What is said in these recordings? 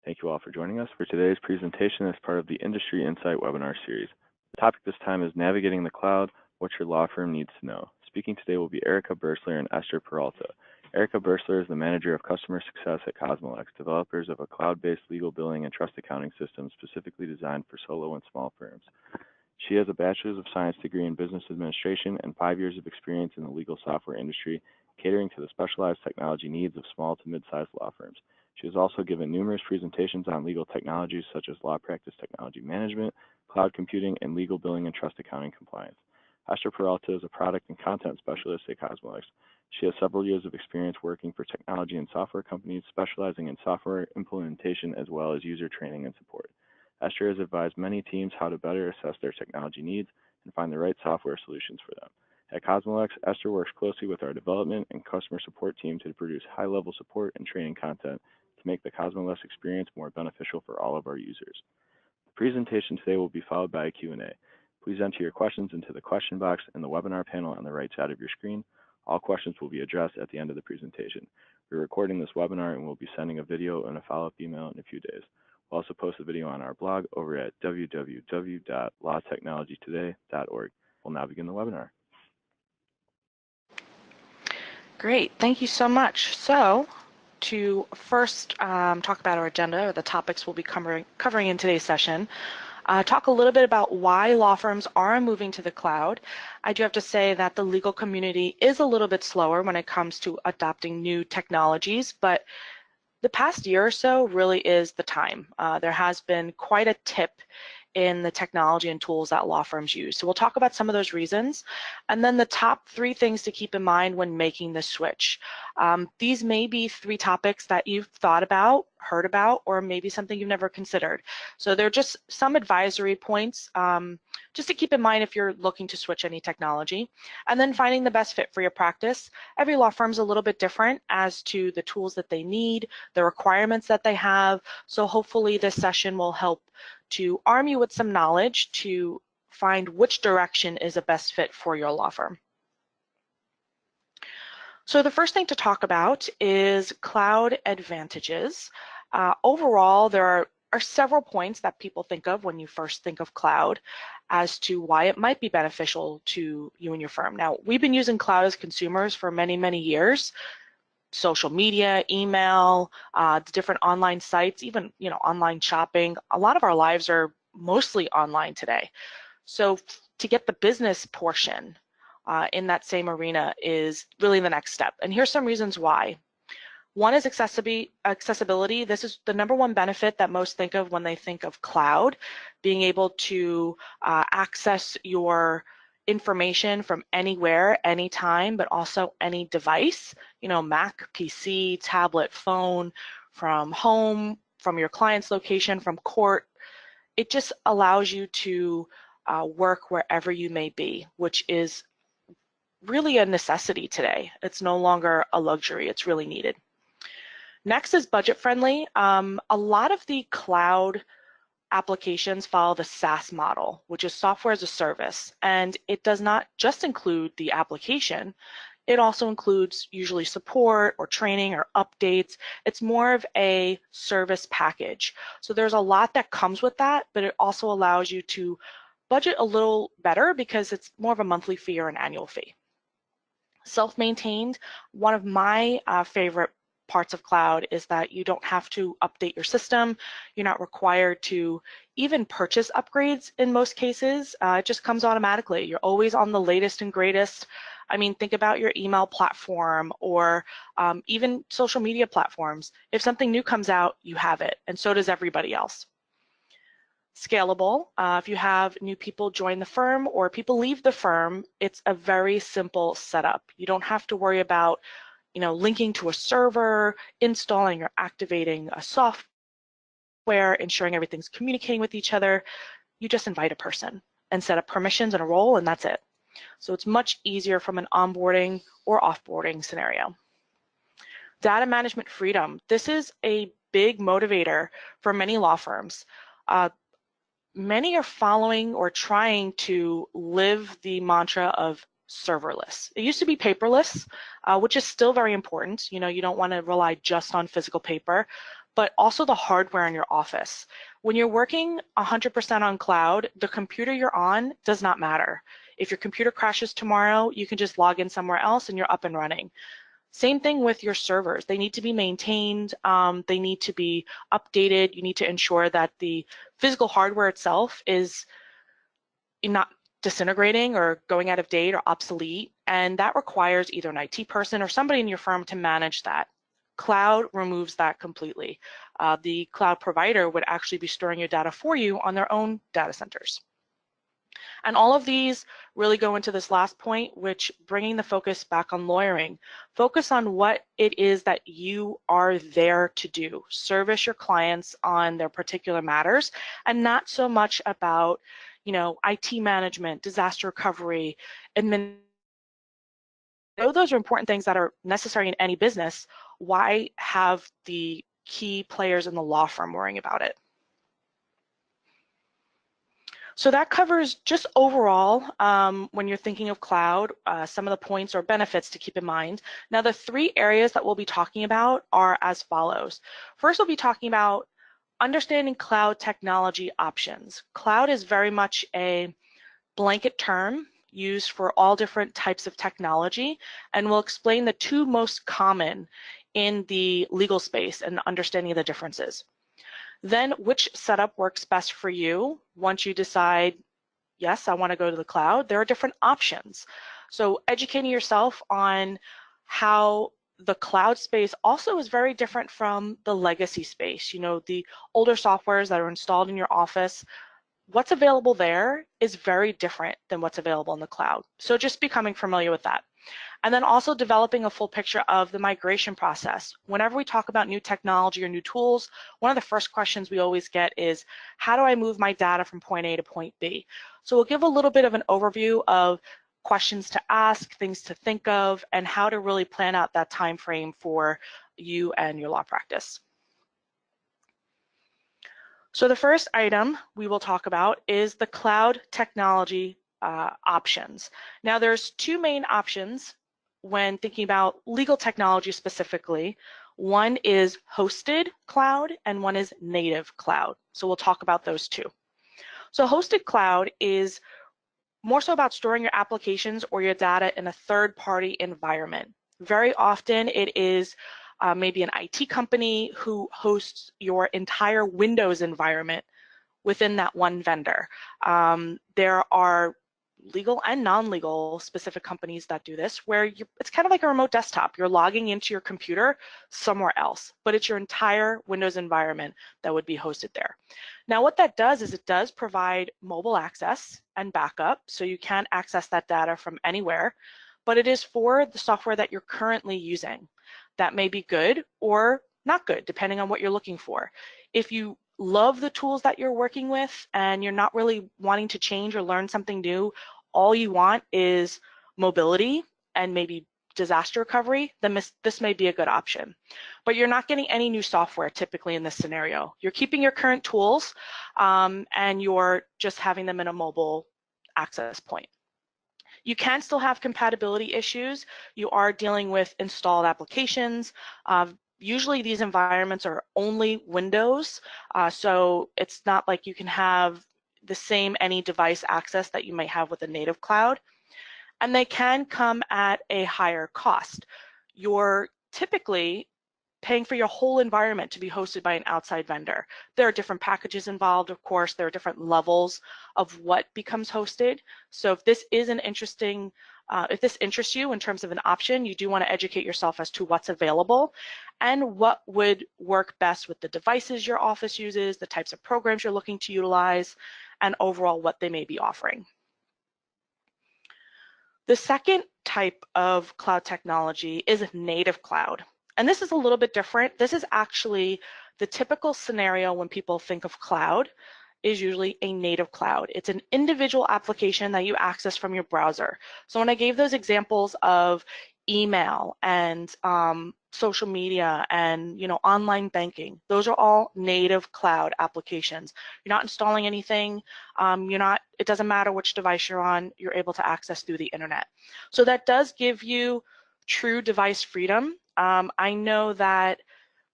Thank you all for joining us for today's presentation as part of the Industry Insight webinar series. The topic this time is Navigating the Cloud, What Your Law Firm Needs to Know. Speaking today will be Erica Birstler and Esther Peralta. Erica Birstler is the Manager of Customer Success at CosmoLex, developers of a cloud-based legal billing and trust accounting system specifically designed for solo and small firms. She has a Bachelor's of Science degree in Business Administration and 5 years of experience in the legal software industry, catering to the specialized technology needs of small to mid-sized law firms. She has also given numerous presentations on legal technologies such as law practice technology management, cloud computing, and legal billing and trust accounting compliance. Esther Peralta is a product and content specialist at CosmoLex. She has several years of experience working for technology and software companies, specializing in software implementation as well as user training and support. Esther has advised many teams how to better assess their technology needs and find the right software solutions for them. At CosmoLex, Esther works closely with our development and customer support team to produce high-level support and training content to make the CosmoLex experience more beneficial for all of our users. The presentation today will be followed by a Q&A. Please enter your questions into the question box in the webinar panel on the right side of your screen. All questions will be addressed at the end of the presentation. We're recording this webinar and we'll be sending a video and a follow-up email in a few days. We'll also post a video on our blog over at www.lawtechnologytoday.org. We'll now begin the webinar. Great, thank you so much. So, to first talk about our agenda, or the topics we'll be covering in today's session, talk a little bit about why law firms are moving to the cloud. I do have to say that the legal community is a little bit slower when it comes to adopting new technologies, but the past year or so really is the time. There has been quite a tip in the technology and tools that law firms use. So we'll talk about some of those reasons, and then the top 3 things to keep in mind when making the switch. These may be 3 topics that you've thought about, heard about, or maybe something you've never considered. So they're just some advisory points just to keep in mind if you're looking to switch any technology. And then finding the best fit for your practice. Every law firm's a little bit different as to the tools that they need, the requirements that they have. So hopefully this session will help to arm you with some knowledge to find which direction is a best fit for your law firm. So the first thing to talk about is cloud advantages. Overall, there are several points that people think of when you first think of cloud as to why it might be beneficial to you and your firm. Now, we've been using cloud as consumers for many, many years. Social media, email, different online sites, even online shopping. A lot of our lives are mostly online today. So to get the business portion in that same arena is really the next step. And here's some reasons why. One is accessibility. This is the #1 benefit that most think of when they think of cloud, being able to access your information from anywhere, anytime, but also any device, Mac, PC, tablet, phone, from home, from your client's location, from court. It just allows you to work wherever you may be, which is really a necessity today. It's no longer a luxury, it's really needed. Next is budget friendly. A lot of the cloud applications follow the SaaS model, which is software as a service, and it does not just include the application, it also includes usually support or training or updates. It's more of a service package. So there's a lot that comes with that, but it also allows you to budget a little better because it's more of a monthly fee or an annual fee. Self-maintained, one of my favorite parts of cloud is that you don't have to update your system. You're not required to even purchase upgrades in most cases. It just comes automatically. You're always on the latest and greatest. I mean, think about your email platform or even social media platforms. If something new comes out, you have it, and so does everybody else. Scalable. If you have new people join the firm or people leave the firm, it's a very simple setup. You don't have to worry about linking to a server, installing or activating a software, ensuring everything's communicating with each other. You just invite a person and set up permissions and a role, and that's it. So it's much easier from an onboarding or offboarding scenario. Data management freedom. This is a big motivator for many law firms. Many are following or trying to live the mantra of serverless. It used to be paperless, which is still very important. You don't want to rely just on physical paper, but also the hardware in your office. When you're working 100% on cloud, the computer you're on does not matter. If your computer crashes tomorrow, you can just log in somewhere else and you're up and running. Same thing with your servers. They need to be maintained, they need to be updated. You need to ensure that the physical hardware itself is not disintegrating or going out of date or obsolete, and that requires either an IT person or somebody in your firm to manage that. Cloud removes that completely. The cloud provider would actually be storing your data for you on their own data centers. And all of these really go into this last point, which bringing the focus back on lawyering. Focus on what it is that you are there to do. Service your clients on their particular matters, and not so much about, IT management, disaster recovery, though those are important things that are necessary in any business. Why have the key players in the law firm worrying about it? So that covers just overall, when you're thinking of cloud, some of the points or benefits to keep in mind. Now, the 3 areas that we'll be talking about are as follows. First, we'll be talking about understanding cloud technology options. Cloud is very much a blanket term used for all different types of technology, and we'll explain the 2 most common in the legal space and understanding the differences. Then which setup works best for you once you decide, yes, I want to go to the cloud. There are different options. So educating yourself on how the cloud space also is very different from the legacy space. The older softwares that are installed in your office, what's available there is very different than what's available in the cloud. So just becoming familiar with that. And then also developing a full picture of the migration process. Whenever we talk about new technology or new tools, one of the first questions we always get is, how do I move my data from point A to point B? So we'll give a little bit of an overview of questions to ask, things to think of, and how to really plan out that time frame for you and your law practice. So the first item we will talk about is the cloud technology options. Now there's 2 main options when thinking about legal technology specifically. One is hosted cloud and one is native cloud. So we'll talk about those 2. So hosted cloud is more so about storing your applications or your data in a third-party environment. Very often it is maybe an IT company who hosts your entire Windows environment within that one vendor. There are legal and non-legal specific companies that do this, where it's kind of like a remote desktop. You're logging into your computer somewhere else, but it's your entire Windows environment that would be hosted there. Now what that does is it does provide mobile access and backup, so you can access that data from anywhere, but it is for the software that you're currently using. That may be good or not good, depending on what you're looking for. If you love the tools that you're working with and you're not really wanting to change or learn something new, all you want is mobility and maybe disaster recovery, then this may be a good option. But you're not getting any new software typically in this scenario. You're keeping your current tools and you're just having them in a mobile access point. You can still have compatibility issues. You are dealing with installed applications. Usually these environments are only Windows, so it's not like you can have the same any device access that you might have with a native cloud. And they can come at a higher cost. You're typically paying for your whole environment to be hosted by an outside vendor. There are different packages involved, of course. There are different levels of what becomes hosted. So if this is an interesting, if this interests you in terms of an option, you do want to educate yourself as to what's available and what would work best with the devices your office uses, the types of programs you're looking to utilize, and overall what they may be offering. The second type of cloud technology is native cloud. And this is a little bit different. This is actually the typical scenario when people think of cloud is usually a native cloud. It's an individual application that you access from your browser. So when I gave those examples of email and social media and online banking, those are all native cloud applications. You're not installing anything. It doesn't matter which device you're on. You're able to access through the internet. So that does give you true device freedom. I know that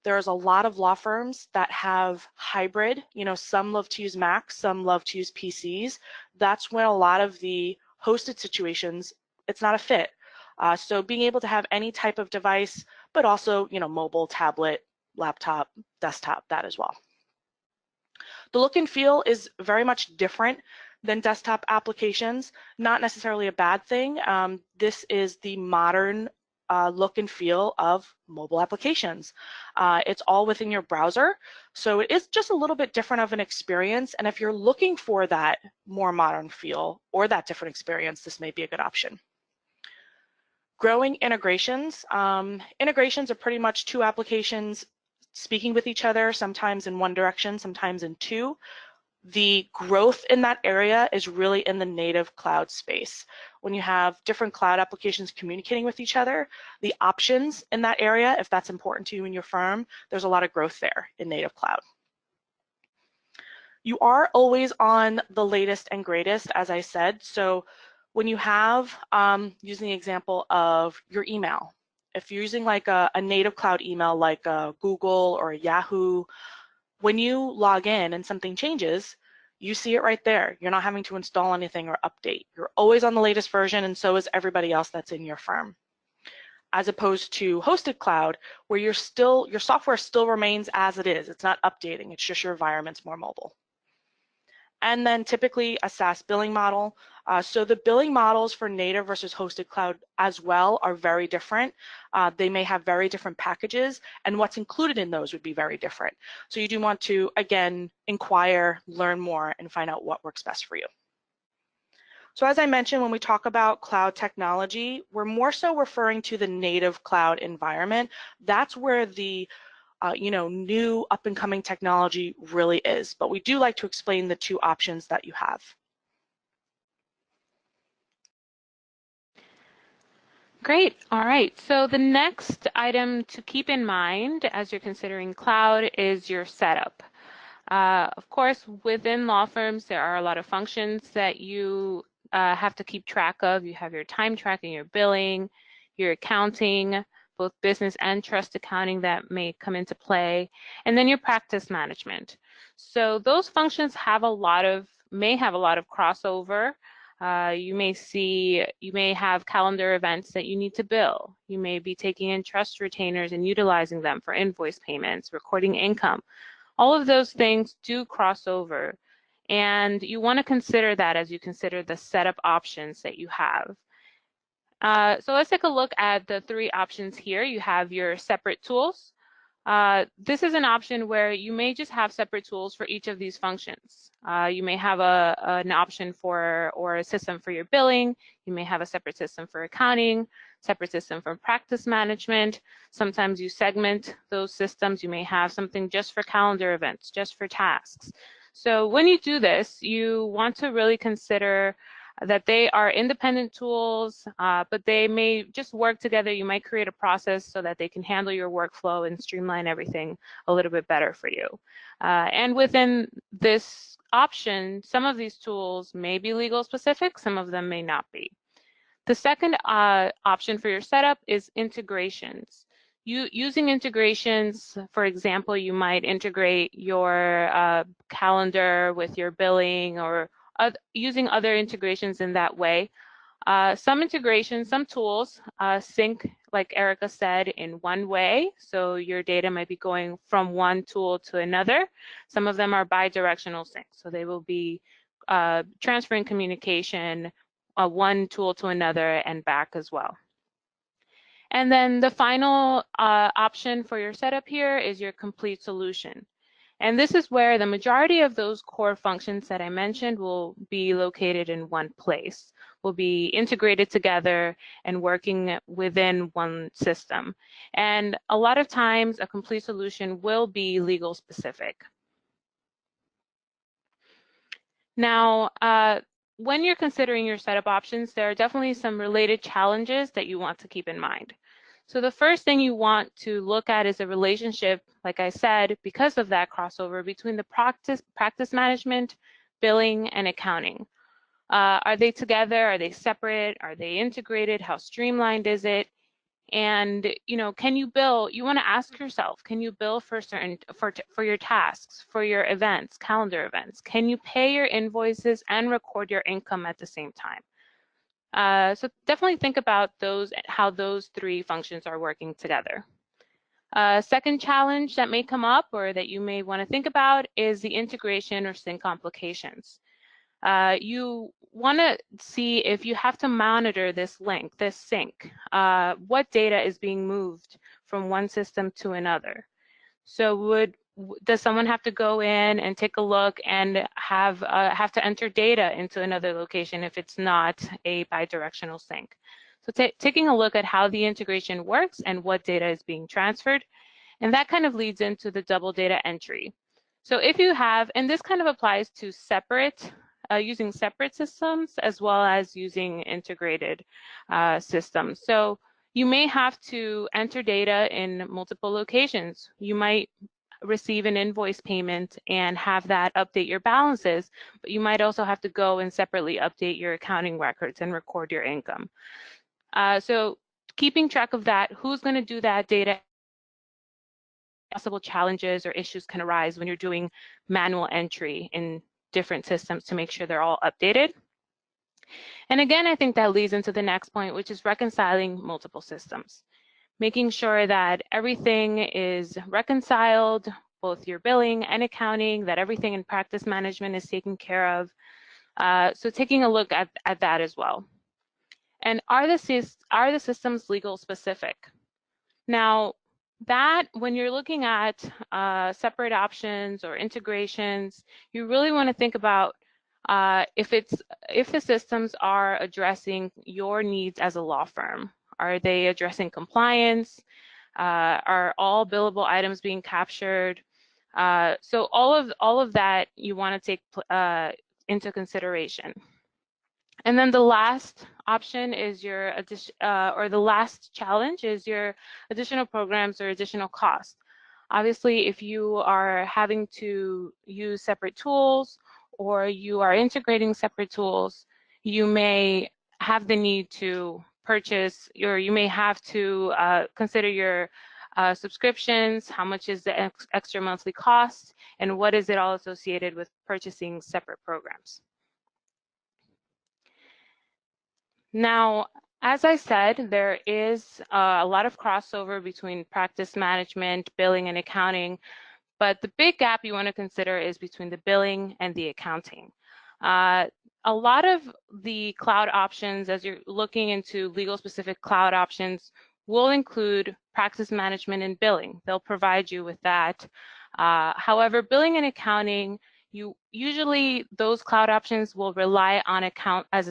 There's a lot of law firms that have hybrid, some love to use Macs, some love to use PCs. That's when a lot of the hosted situations, it's not a fit. So being able to have any type of device, but also, mobile, tablet, laptop, desktop, that as well. The look and feel is very much different than desktop applications, not necessarily a bad thing. This is the modern look and feel of mobile applications. It's all within your browser, so it is just a little bit different of an experience, and if you're looking for that more modern feel or that different experience, this may be a good option. Growing integrations. Integrations are pretty much two applications speaking with each other, sometimes in one direction, sometimes in two. The growth in that area is really in the native cloud space. When you have different cloud applications communicating with each other, the options in that area, if that's important to you and your firm, there's a lot of growth there in native cloud. You are always on the latest and greatest, as I said. So when you have, using the example of your email, if you're using like a native cloud email like a Google or a Yahoo, when you log in and something changes, you see it right there. You're not having to install anything or update. You're always on the latest version, and so is everybody else that's in your firm. As opposed to hosted cloud, where your software still remains as it is. It's not updating, it's just your environment's more mobile. And then typically a SaaS billing model. So the billing models for native versus hosted cloud as well are very different. They may have very different packages, and what's included in those would be very different. So you do want to, again, inquire, learn more, and find out what works best for you. So as I mentioned, when we talk about cloud technology, we're more so referring to the native cloud environment. That's where the new up and coming technology really is, but we do like to explain the two options that you have. Great. All right. So the next item to keep in mind as you're considering cloud is your setup. Of course, within law firms, there are a lot of functions that you have to keep track of. You have your time tracking, your billing, your accounting, both business and trust accounting that may come into play, and then your practice management. So those functions may have a lot of crossover. You may have calendar events that you need to bill. You may be taking in trust retainers and utilizing them for invoice payments, recording income. All of those things do cross over, and you want to consider that as you consider the setup options that you have. So let's take a look at the three options here. You have your separate tools. This is an option where you may just have separate tools for each of these functions. You may have an option or a system for your billing. You may have a separate system for accounting, separate system for practice management. Sometimes you segment those systems. You may have something just for calendar events, just for tasks. So when you do this, you want to really consider that they are independent tools, but they may just work together. You might create a process so that they can handle your workflow and streamline everything a little bit better for you. And within this option, some of these tools may be legal specific, some of them may not be. The second option for your setup is integrations. Using integrations, for example, you might integrate your calendar with your billing or using other integrations in that way. Some integrations, some tools sync, like Erica said, in one way. So your data might be going from one tool to another. Some of them are bi-directional syncs. So they will be transferring communication one tool to another and back as well. And then the final option for your setup here is your complete solution. And this is where the majority of those core functions that I mentioned will be located in one place, will be integrated together and working within one system. And a lot of times a complete solution will be legal specific. Now, when you're considering your setup options, there are definitely some related challenges that you want to keep in mind. So the first thing you want to look at is a relationship, like I said, because of that crossover between the practice management, billing, and accounting. Are they together? Are they separate? Are they integrated? How streamlined is it? And can you bill? You want to ask yourself, can you bill for for your tasks, for your events, calendar events? Can you pay your invoices and record your income at the same time? So definitely think about how those three functions are working together. Second challenge that may come up or that you may want to think about is the integration or sync complications. You want to see if you have to monitor this sync, what data is being moved from one system to another. So does someone have to go in and take a look and have to enter data into another location if it's not a bidirectional sync? So taking a look at how the integration works and what data is being transferred, and that kind of leads into the double data entry. So if you have, and this kind of applies to using separate systems as well as using integrated systems. So you may have to enter data in multiple locations. You might receive an invoice payment and have that update your balances, but you might also have to go and separately update your accounting records and record your income. So keeping track of that, who's going to do that data, possible challenges or issues can arise when you're doing manual entry in different systems to make sure they're all updated. And again, I think that leads into the next point, which is reconciling multiple systems, making sure that everything is reconciled, both your billing and accounting, that everything in practice management is taken care of. So taking a look at that as well. And are the systems legal specific? Now, that when you're looking at separate options or integrations, you really want to think about if the systems are addressing your needs as a law firm. Are they addressing compliance? Are all billable items being captured? So all of that you want to take into consideration. And then the last option is your the last challenge is your additional programs or additional costs. Obviously, if you are having to use separate tools or you are integrating separate tools, you may have the need to purchase, or you may have to consider your subscriptions, how much is the extra monthly cost, and what is it all associated with purchasing separate programs. Now, as I said, there is a lot of crossover between practice management, billing, and accounting, but the big gap you want to consider is between the billing and the accounting. A lot of the cloud options, as you're looking into legal-specific cloud options, will include practice management and billing. They'll provide you with that. However, billing and accounting, usually those cloud options will rely on a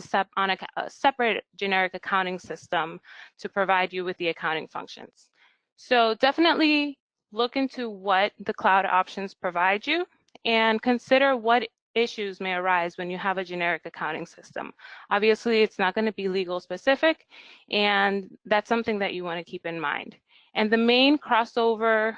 separate generic accounting system to provide you with the accounting functions. So definitely look into what the cloud options provide you and consider what issues may arise when you have a generic accounting system. Obviously, it's not going to be legal specific, and that's something that you want to keep in mind. And the main crossover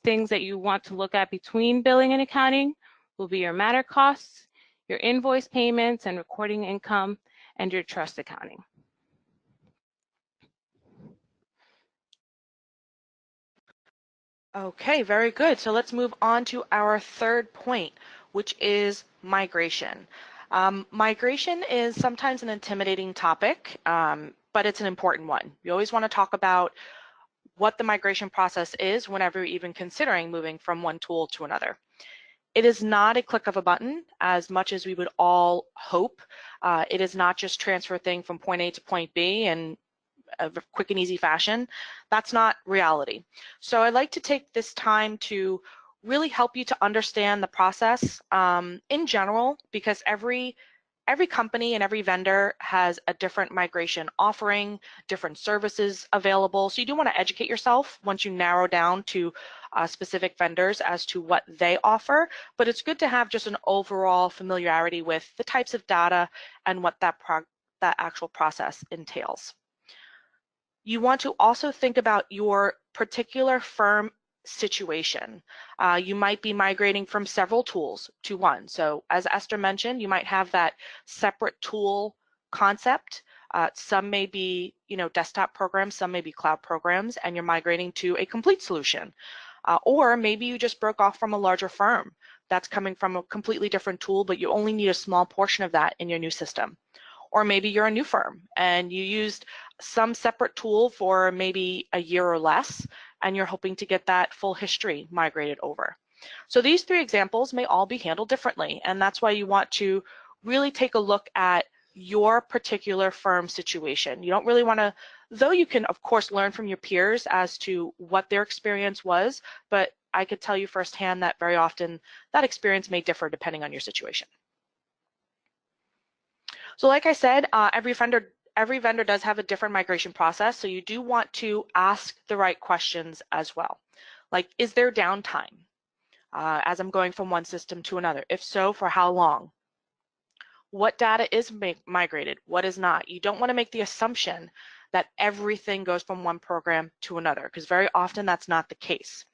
things that you want to look at between billing and accounting will be your matter costs, your invoice payments and recording income, and your trust accounting. Okay, very good. So let's move on to our third point, which is migration. Migration is sometimes an intimidating topic, but it's an important one. You always want to talk about what the migration process is whenever you're even considering moving from one tool to another. It is not a click of a button as much as we would all hope. It is not just transfer a thing from point A to point B in a quick and easy fashion. That's not reality. So I'd like to take this time to really help you to understand the process in general, because every company and every vendor has a different migration offering, different services available. So you do want to educate yourself once you narrow down to specific vendors as to what they offer, but it's good to have just an overall familiarity with the types of data and what that actual process entails. You want to also think about your particular firm situation. You might be migrating from several tools to one. So as Esther mentioned, you might have that separate tool concept Some may be, desktop programs, some may be cloud programs, and you're migrating to a complete solution. Or maybe you just broke off from a larger firm that's coming from a completely different tool, but you only need a small portion of that in your new system. Or maybe you're a new firm and you used some separate tool for maybe a year or less, and you're hoping to get that full history migrated over. So these 3 examples may all be handled differently, and that's why you want to really take a look at your particular firm situation. You don't really want to, though you can of course learn from your peers as to what their experience was, but I could tell you firsthand that very often that experience may differ depending on your situation. So like I said, every vendor does have a different migration process, so you do want to ask the right questions as well. Like, is there downtime as I'm going from one system to another? If so, for how long? What data is migrated? What is not? You don't want to make the assumption that everything goes from one program to another, because very often that's not the case.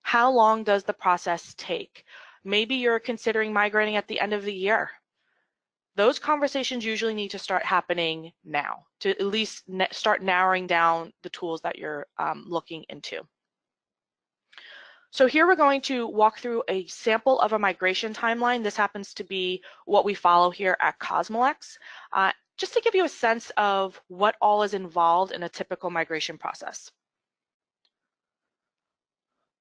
How long does the process take? Maybe you're considering migrating at the end of the year. Those conversations usually need to start happening now to at least start narrowing down the tools that you're looking into. So here we're going to walk through a sample of a migration timeline. This happens to be what we follow here at CosmoLex, just to give you a sense of what all is involved in a typical migration process.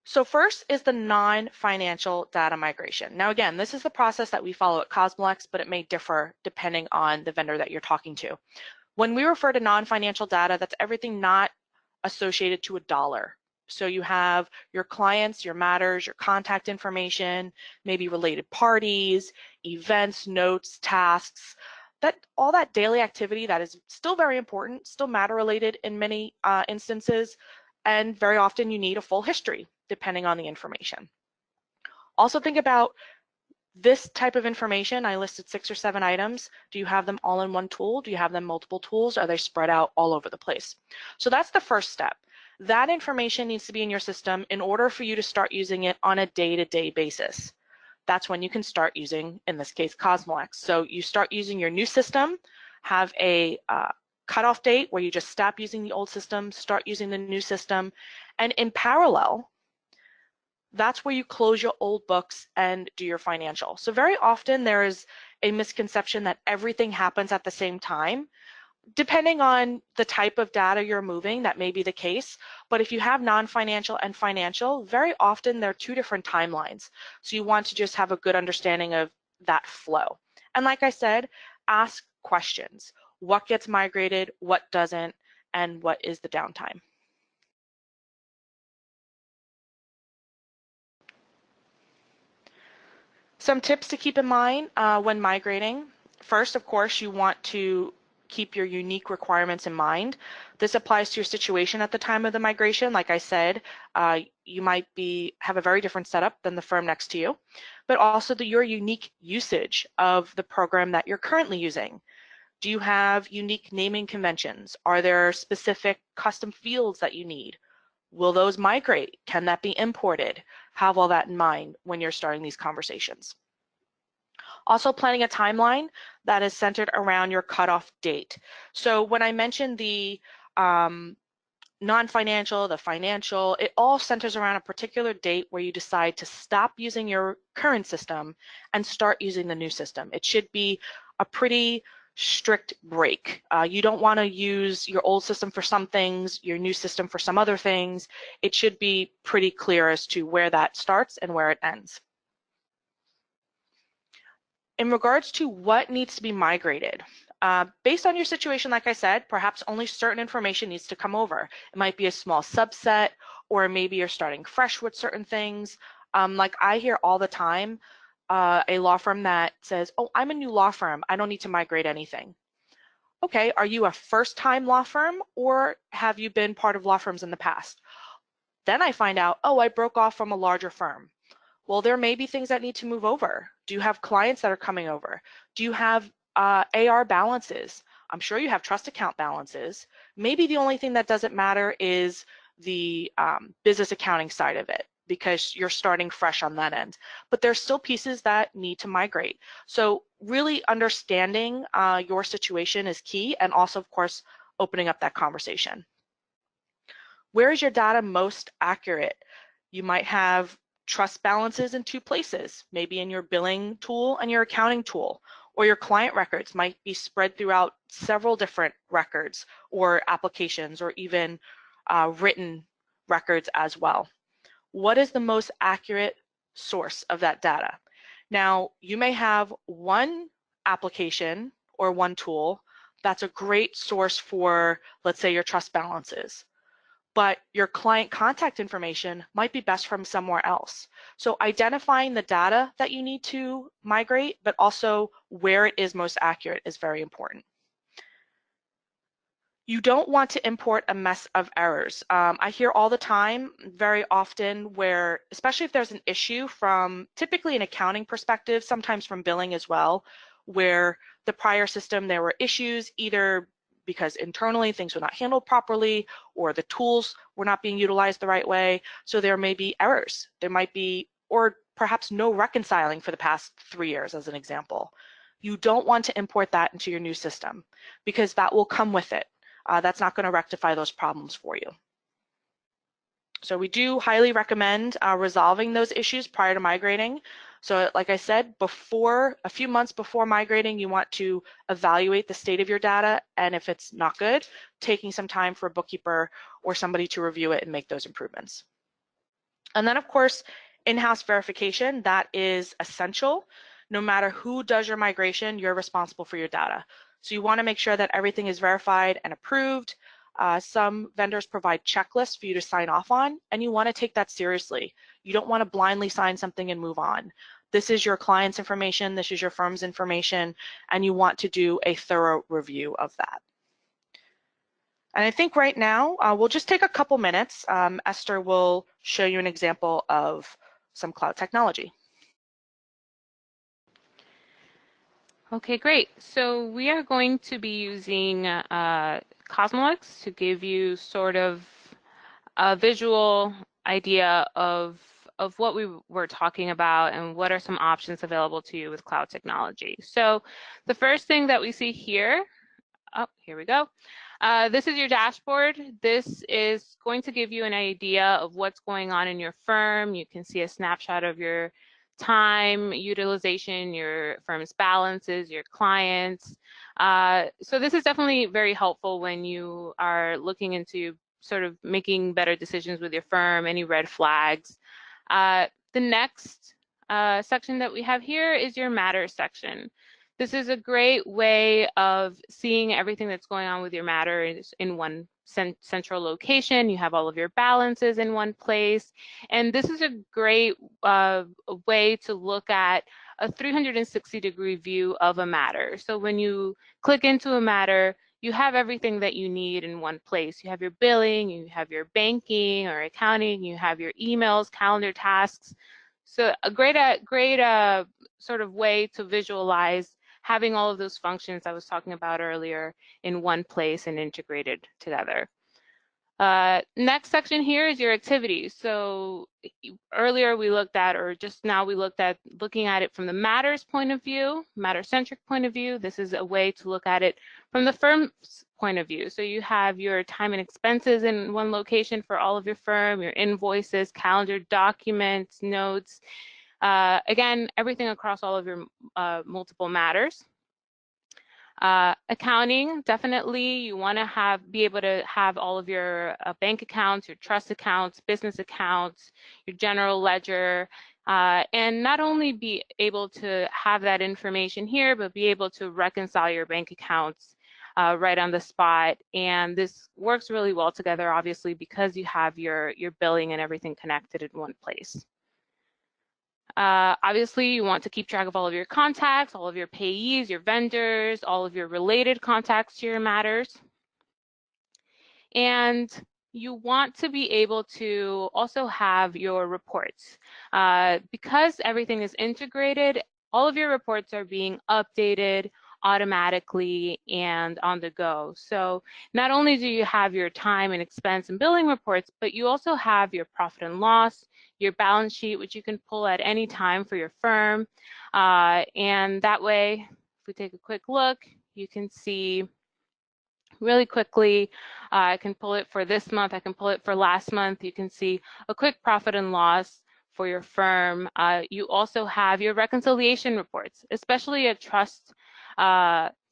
So first is the non-financial data migration. Now again, this is the process that we follow at CosmoLex, but it may differ depending on the vendor that you're talking to. When we refer to non-financial data, that's everything not associated to a dollar. So you have your clients, your matters, your contact information, maybe related parties, events, notes, tasks, all that daily activity that is still very important, still matter related in many instances, and very often you need a full history depending on the information. Also think about this type of information. I listed 6 or 7 items. Do you have them all in one tool? Do you have them multiple tools? Are they spread out all over the place? So that's the first step. That information needs to be in your system in order for you to start using it on a day-to-day basis. That's when you can start using, in this case, CosmoLex. So you start using your new system, have a cutoff date where you just stop using the old system, start using the new system, and in parallel, that's where you close your old books and do your financial. So very often there is a misconception that everything happens at the same time. Depending on the type of data you're moving, that may be the case, but if you have non-financial and financial, very often they're 2 different timelines. So you want to just have a good understanding of that flow. And like I said, ask questions. What gets migrated, what doesn't, and what is the downtime? Some tips to keep in mind when migrating. First, of course, you want to keep your unique requirements in mind. This applies to your situation at the time of the migration. Like I said, you might have a very different setup than the firm next to you, but also your unique usage of the program that you're currently using. Do you have unique naming conventions? Are there specific custom fields that you need? Will those migrate? Can that be imported? Have all that in mind when you're starting these conversations. Also planning a timeline that is centered around your cutoff date. So when I mentioned the non-financial, the financial, it all centers around a particular date where you decide to stop using your current system and start using the new system. It should be a pretty strict break. You don't want to use your old system for some things, your new system for some other things. It should be pretty clear as to where that starts and where it ends. In regards to what needs to be migrated, based on your situation, like I said, perhaps only certain information needs to come over. It might be a small subset, or maybe you're starting fresh with certain things. Like I hear all the time, a law firm that says, oh, I'm a new law firm, I don't need to migrate anything. Okay, are you a first-time law firm, or have you been part of law firms in the past? Then I find out, oh, I broke off from a larger firm. Well, there may be things that need to move over. Do you have clients that are coming over? Do you have AR balances? I'm sure you have trust account balances. Maybe the only thing that doesn't matter is the business accounting side of it, because you're starting fresh on that end. But there's still pieces that need to migrate. So really understanding your situation is key, and also, of course, opening up that conversation. Where is your data most accurate? You might have trust balances in two places, maybe in your billing tool and your accounting tool, or your client records might be spread throughout several different records or applications, or even written records as well. What is the most accurate source of that data? Now, you may have one application or one tool that's a great source for, let's say, your trust balances, but your client contact information might be best from somewhere else. So identifying the data that you need to migrate, but also where it is most accurate, is very important. You don't want to import a mess of errors. I hear all the time, very often, where, especially if there's an issue from typically an accounting perspective, sometimes from billing as well, where the prior system there were issues either because internally things were not handled properly or the tools were not being utilized the right way. So there may be errors. There might be, or perhaps no reconciling for the past 3 years, as an example. You don't want to import that into your new system because that will come with it. That's not going to rectify those problems for you. So we do highly recommend resolving those issues prior to migrating. So like I said, a few months before migrating, you want to evaluate the state of your data, and if it's not good, taking some time for a bookkeeper or somebody to review it and make those improvements. And then, of course, in-house verification, that is essential. No matter who does your migration, you're responsible for your data. So you want to make sure that everything is verified and approved. Some vendors provide checklists for you to sign off on, and you want to take that seriously. You don't want to blindly sign something and move on. This is your client's information, this is your firm's information, and you want to do a thorough review of that. And I think right now, we'll just take a couple minutes. Esther will show you an example of some cloud technology. Okay, great. So we are going to be using CosmoLex to give you sort of a visual idea of what we were talking about and what are some options available to you with cloud technology. So the first thing that we see here, here we go. This is your dashboard. This is going to give you an idea of what's going on in your firm. You can see a snapshot of your time utilization, your firm's balances, your clients. So this is definitely very helpful when you are looking into sort of making better decisions with your firm, any red flags. The next section that we have here is your matters section. This is a great way of seeing everything that's going on with your matter in one central location. You have all of your balances in one place. And this is a great way to look at a 360-degree view of a matter. So when you click into a matter, you have everything that you need in one place. You have your billing, you have your banking or accounting, you have your emails, calendar tasks. So a great sort of way to visualize having all of those functions I was talking about earlier in one place and integrated together. Next section here is your activities. So earlier we looked at, or just now we looked at looking at it from the matters point of view, matter-centric point of view. This is a way to look at it from the firm's point of view. So you have your time and expenses in one location for all of your firm, your invoices, calendar, documents, notes. Again, everything across all of your multiple matters. Accounting, definitely you want to be able to have all of your bank accounts, your trust accounts, business accounts, your general ledger, and not only be able to have that information here, but be able to reconcile your bank accounts right on the spot. And this works really well together, obviously, because you have your billing and everything connected in one place. Obviously, you want to keep track of all of your contacts, all of your payees, your vendors, all of your related contacts to your matters. And you want to be able to also have your reports. Because everything is integrated, all of your reports are being updated automatically and on the go. So not only do you have your time and expense and billing reports, but you also have your profit and loss, your balance sheet, which you can pull at any time for your firm. And that way, if we take a quick look, you can see really quickly, I can pull it for this month, I can pull it for last month. You can see a quick profit and loss for your firm. You also have your reconciliation reports, especially a trust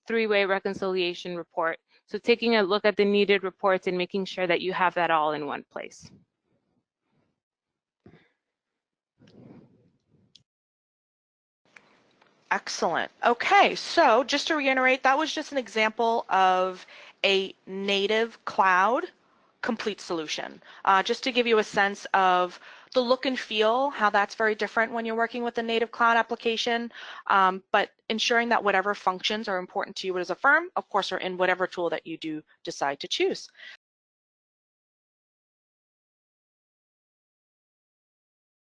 three-way reconciliation report. So taking a look at the needed reports and making sure that you have that all in one place. Excellent. Okay, so just to reiterate, that was just an example of a native cloud complete solution. Just to give you a sense of the look and feel, how that's very different when you're working with a native cloud application, but ensuring that whatever functions are important to you as a firm, of course, are in whatever tool that you do decide to choose.